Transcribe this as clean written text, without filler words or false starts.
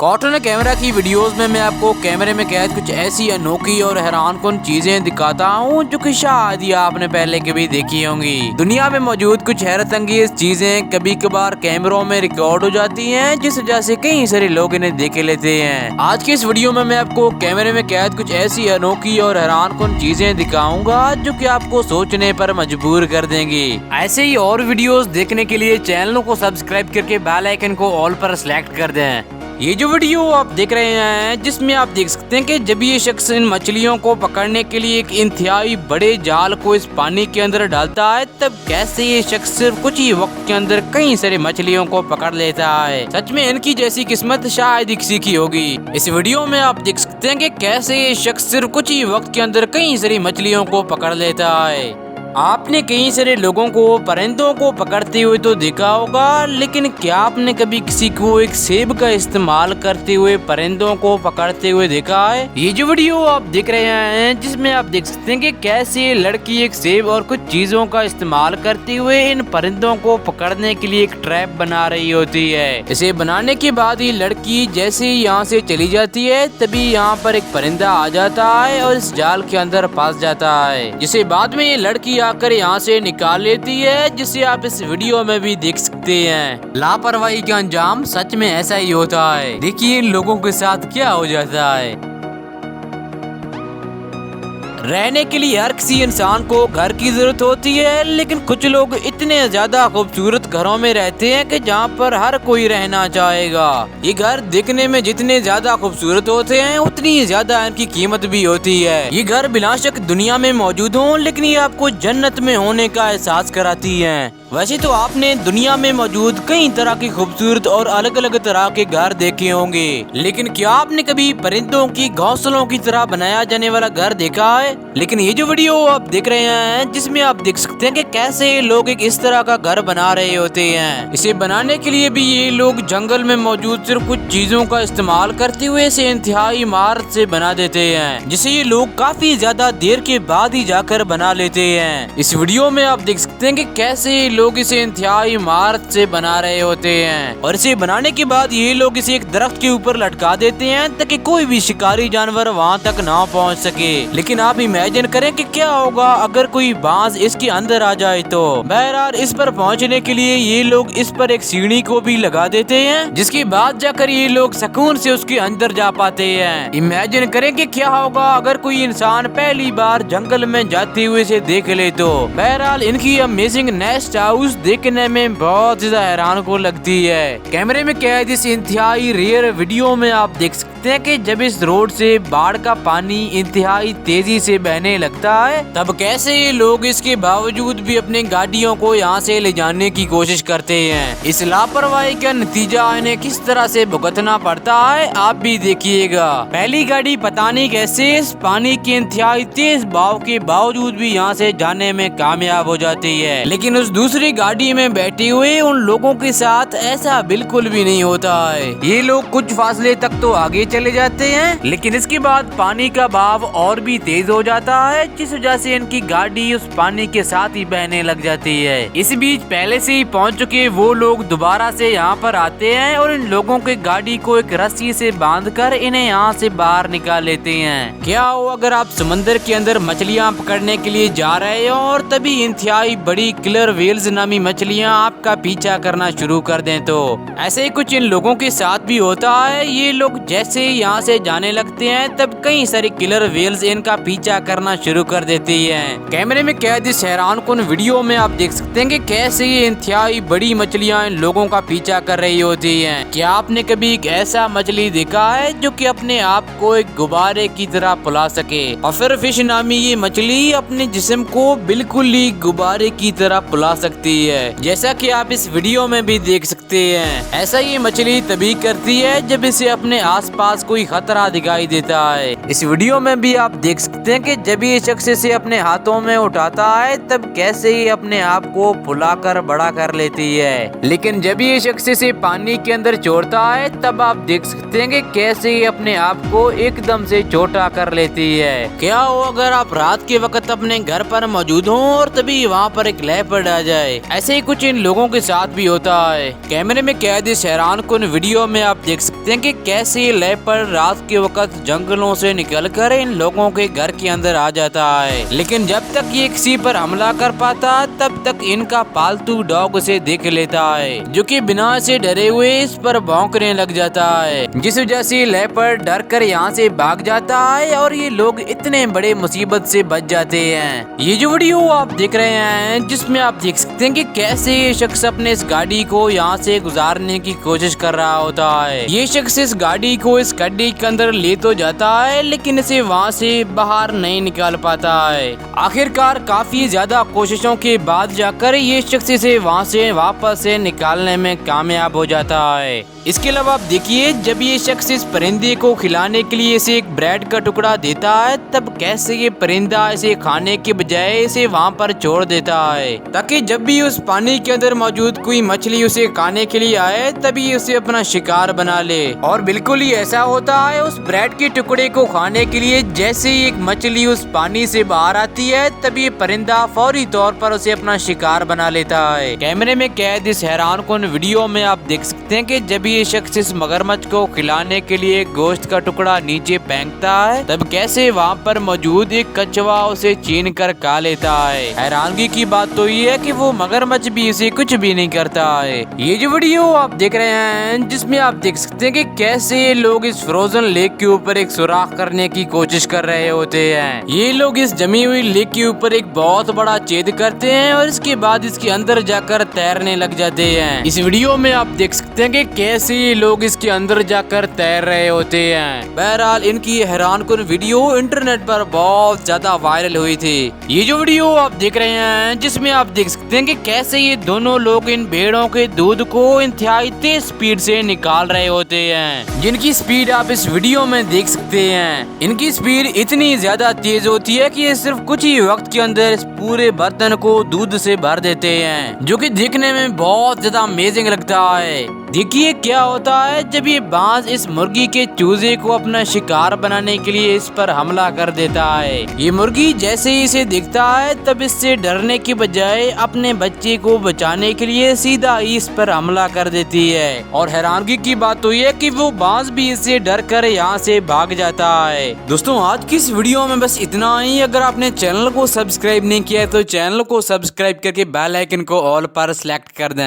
Cotton camera की videos में मैं आपको कैमरे में कैद कुछ ऐसी अनोखी और हैरान कुन चीजें दिखाता हूँ जो कि शायद ही आपने पहले कभी देखी होंगी। दुनिया में मौजूद कुछ हैरत अंगेज चीजें कभी कभार कैमरों में रिकॉर्ड हो जाती हैं, जिस वजह से कई सारे लोग इन्हें देख लेते हैं। आज के इस वीडियो में मैं आपको कैमरे में कैद कुछ ऐसी अनोखी और हैरान कुन चीजें दिखाऊंगा जो कि आपको सोचने पर मजबूर कर देंगी। ऐसे ही और वीडियोस देखने के लिए चैनल को सब्सक्राइब करके बेल आइकन को ऑल पर सेलेक्ट कर दें। ये जो वीडियो आप देख रहे हैं जिसमें आप देख सकते हैं कि जब ये शख्स इन मछलियों को पकड़ने के लिए एक इंतहाई बड़े जाल को इस पानी के अंदर डालता है, तब कैसे ये शख्स सिर्फ कुछ ही वक्त के अंदर कई सारी मछलियों को पकड़ लेता है। सच में इनकी जैसी किस्मत शायद ही किसी की होगी। इस वीडियो में आप देख सकते हैं कि कैसे ये शख्स सिर्फ कुछ ही वक्त के अंदर कई सारी मछलियों को पकड़ लेता है। आपने कई सारे लोगों को परिंदों को पकड़ते हुए तो देखा होगा, लेकिन क्या आपने कभी किसी को एक सेब का इस्तेमाल करते हुए परिंदों को पकड़ते हुए देखा है? ये जो वीडियो आप देख रहे हैं जिसमें आप देख सकते हैं कि कैसे लड़की एक सेब और कुछ चीजों का इस्तेमाल करते हुए इन परिंदों को पकड़ने के लिए एक ट्रैप बना रही होती है। इसे बनाने के बाद ये लड़की जैसे ही यहाँ से चली जाती है तभी यहाँ पर एक परिंदा आ जाता है और इस जाल के अंदर फंस जाता है, जिसे बाद में ये लड़की आकर यहाँ से निकाल लेती है, जिसे आप इस वीडियो में भी देख सकते हैं। लापरवाही का अंजाम सच में ऐसा ही होता है। देखिए इन लोगों के साथ क्या हो जाता है। रहने के लिए हर किसी इंसान को घर की जरूरत होती है, लेकिन कुछ लोग इतने ज्यादा खूबसूरत घरों में रहते हैं कि जहाँ पर हर कोई रहना चाहेगा। ये घर दिखने में जितने ज्यादा खूबसूरत होते हैं उतनी ज्यादा इनकी कीमत भी होती है। ये घर बिना शक दुनिया में मौजूद हो, लेकिन ये आपको जन्नत में होने का एहसास कराती है। वैसे तो आपने दुनिया में मौजूद कई तरह के खूबसूरत और अलग अलग तरह के घर देखे होंगे, लेकिन क्या आपने कभी परिंदों की घोंसलों की तरह बनाया जाने वाला घर देखा है? लेकिन ये जो वीडियो आप देख रहे हैं जिसमें आप देख सकते हैं कि कैसे लोग एक इस तरह का घर बना रहे होते हैं। इसे बनाने के लिए भी ये लोग जंगल में मौजूद सिर्फ कुछ चीजों का इस्तेमाल करते हुए इसे इंतहाई इमारत से बना देते हैं, जिसे ये लोग काफी ज्यादा देर के बाद ही जाकर बना लेते हैं। इस वीडियो में आप देख सकते हैं कि कैसे लोग इसे इंतहाई इमारत से बना रहे होते हैं, और इसे बनाने के बाद ये लोग इसे एक दरख्त के ऊपर लटका देते हैं ताकि कोई भी शिकारी जानवर वहाँ तक ना पहुँच सके। लेकिन आप इमेजिन करें कि क्या होगा अगर कोई बांस इसके अंदर आ जाए तो। बहरहाल इस पर पहुँचने के लिए ये लोग इस पर एक सीढ़ी को भी लगा देते हैं, जिसके बाद जाकर ये लोग सुकून से उसके अंदर जा पाते हैं। इमेजिन करें कि क्या होगा अगर कोई इंसान पहली बार जंगल में जाते हुए इसे देख ले तो। बहरहाल इनकी अमेजिंग नेस्ट हाउस देखने में बहुत ज्यादा हैरान को लगती है। कैमरे में कैद इस इंतहाई रेयर वीडियो में आप देख सकते हैं कि जब इस रोड से बाढ़ का पानी इंतहाई तेजी से बहने लगता है, तब कैसे ये लोग इसके बावजूद भी अपने गाड़ियों को यहाँ से ले जाने की कोशिश करते हैं। इस लापरवाही का नतीजा इन्हें किस तरह से भुगतना पड़ता है आप भी देखिएगा। पहली गाड़ी पता नहीं कैसे इस पानी के इंतहाई तेज बहाव के बावजूद भी यहाँ से जाने में कामयाब हो जाती है, लेकिन उस दूसरी गाड़ी में बैठे हुए उन लोगों के साथ ऐसा बिल्कुल भी नहीं होता है। ये लोग कुछ फासले तक तो आगे चले जाते हैं, लेकिन इसके बाद पानी का बहाव और भी तेज हो जाता है, जिस वजह से इनकी गाड़ी उस पानी के साथ ही बहने लग जाती है। इस बीच पहले से ही पहुंच चुके वो लोग दोबारा से यहाँ पर आते हैं और इन लोगों के गाड़ी को एक रस्सी से बांधकर इन्हें यहाँ से बाहर निकाल लेते हैं। क्या हो अगर आप समंदर के अंदर मछलियाँ पकड़ने के लिए जा रहे हो और तभी इंतहाई बड़ी किलर व्हेल्स नामी मछलियाँ आपका पीछा करना शुरू कर दें तो। ऐसे ही कुछ इन लोगों के साथ भी होता है। ये लोग जैसे यहाँ से जाने लगते हैं तब कई सारी किलर व्हेल्स इनका पीछा करना शुरू कर देती हैं। कैमरे में कैद इस हैरान कुन वीडियो में आप देख सकते हैं कि कैसे ये इंतहाई बड़ी मछलियाँ इन लोगों का पीछा कर रही होती हैं। क्या आपने कभी एक ऐसा मछली देखा है जो कि अपने आप को एक गुब्बारे की तरह फुला सके? पफर फिश नामी ये मछली अपने जिस्म को बिल्कुल ही गुब्बारे की तरह फुला सकती है, जैसा कि आप इस वीडियो में भी देख सकते हैं। ऐसा ये मछली तभी करती है जब इसे अपने आसपास पास कोई खतरा दिखाई देता है। इस वीडियो में भी आप देख सकते हैं कि जब ये शख्स इसे अपने हाथों में उठाता है तब कैसे ही अपने आप को फुलाकर बड़ा कर लेती है, लेकिन जब ये शख्स इसे पानी के अंदर छोड़ता है तब आप देख सकते हैं कि कैसे ही अपने आप को एकदम से छोटा कर लेती है। क्या हो अगर आप रात के वक्त अपने घर पर मौजूद हो और तभी वहाँ पर एक लेपर्ड आ जाए। ऐसे ही कुछ इन लोगों के साथ भी होता है। कैमरे में कैद इस हैरानकुन वीडियो में आप देख सकते हैं कि कैसे लेपर्ड रात के वक्त जंगलों से निकलकर इन लोगों के घर के अंदर आ जाता है, लेकिन जब तक ये किसी पर हमला कर पाता तब तक इनका पालतू डॉग उसे देख लेता है, जो कि बिना से डरे हुए इस पर भौंकने लग जाता है, जिस वजह से लेपर्ड डर कर यहाँ से भाग जाता है और ये लोग इतने बड़े मुसीबत से बच जाते हैं। ये जो वीडियो आप देख रहे हैं जिसमें आप देख सकते हैं कि कैसे ये शख्स अपने इस गाड़ी को यहाँ से गुजारने की कोशिश कर रहा होता है। ये शख्स इस गाड़ी को इस गड्ढे के अंदर ले तो जाता है लेकिन इसे वहाँ से बाहर नहीं निकाल पाता है। आखिरकार काफी ज्यादा कोशिशों के बाद जाकर ये शख्स इसे वहाँ से वापस से निकालने में कामयाब हो जाता है। इसके अलावा आप देखिए जब ये शख्स इस परिंदे को खिलाने के लिए इसे एक ब्रेड का टुकड़ा देता है तब कैसे ये परिंदा इसे खाने के बजाय इसे वहाँ पर छोड़ देता है, ताकि जब भी उस पानी के अंदर मौजूद कोई मछली उसे खाने के लिए आए तभी उसे अपना शिकार बना ले। और बिल्कुल ही ऐसा होता है, उस ब्रेड के टुकड़े को खाने के लिए जैसे ही एक मछली उस पानी से बाहर आती है तभी परिंदा फौरी तौर पर उसे अपना शिकार बना लेता है। कैमरे में कैद इस हैरानकुन वीडियो में आप देख सकते हैं कि जब ये शख्स इस मगरमच्छ को खिलाने के लिए गोश्त का टुकड़ा नीचे फेंकता है तब कैसे वहाँ पर मौजूद एक कछुआ उसे छीन कर खा लेता है। हैरानगी की बात तो ये है कि वो मगरमच्छ भी इसे कुछ भी नहीं करता है। ये जो वीडियो आप देख रहे हैं जिसमें आप देख सकते हैं कि कैसे ये लोग इस फ्रोजन लेक के ऊपर एक सुराख करने की कोशिश कर रहे होते हैं। ये लोग इस जमी हुई लेक के ऊपर एक बहुत बड़ा छेद करते हैं और इसके बाद इसके अंदर जाकर तैरने लग जाते हैं। इस वीडियो में आप देख सकते हैं कि कैसे ये लोग इसके अंदर जाकर तैर रहे होते हैं। बहरहाल इनकी हैरानकुन वीडियो इंटरनेट पर बहुत ज्यादा वायरल हुई थी। ये जो वीडियो आप देख रहे हैं जिसमें आप देख सकते हैं कि कैसे ये दोनों लोग इन भेड़ों के दूध को इंतहाई तेज स्पीड से निकाल रहे होते हैं, जिनकी स्पीड आप इस वीडियो में देख सकते हैं। इनकी स्पीड इतनी ज्यादा तेज होती है कि ये सिर्फ कुछ ही वक्त के अंदर इस पूरे बर्तन को दूध से भर देते हैं, जो कि देखने में बहुत ज्यादा अमेजिंग लगता है। देखिए क्या होता है जब ये बाज इस मुर्गी के चूजे को अपना शिकार बनाने के लिए इस पर हमला कर देता है। ये मुर्गी जैसे ही इसे देखता है तब इससे डरने के बजाय अपने बच्चे को बचाने के लिए सीधा इस पर हमला कर देती है। और हैरानगी की बात तो ये है कि वो बाज भी इससे डर कर यहाँ से भाग जाता है। दोस्तों आज की इस वीडियो में बस इतना ही। अगर आपने चैनल को सब्सक्राइब नहीं किया है तो चैनल को सब्सक्राइब करके बेल आइकन को ऑल पर सिलेक्ट कर दें।